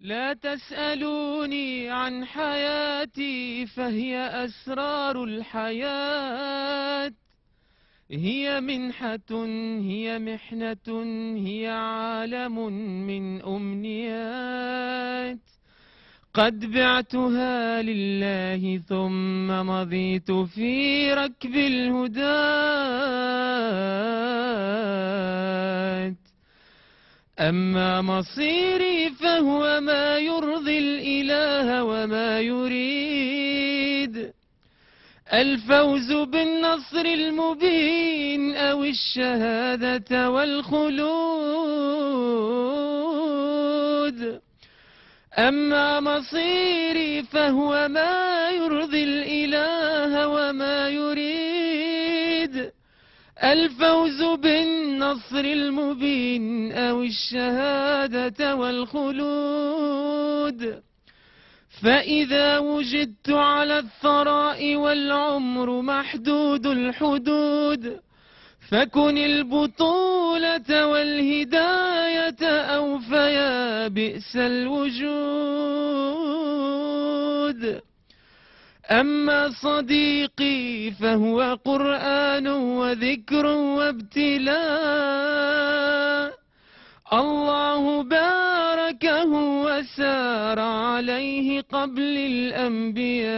لا تسألوني عن حياتي فهي أسرار الحياة. هي منحة، هي محنة، هي عالم من أمنيات. قد بعتها لله ثم مضيت في ركب الهداة. أما مصيري فهو ما يرضي الإله وما يريد، الفوز بالنصر المبين أو الشهادة والخلود. أما مصيري فهو ما يرضي الإله وما يريد، الفوز بالنصر المبين أو الشهادة والخلود. فإذا وجدت على الثراء والعمر محدود الحدود، فكن البطولة والهداية أو فيا بئس الوجود. أما صديقي فهو قرآن وذكر وابتلاء، الله باركه وسار عليه قبل الأنبياء.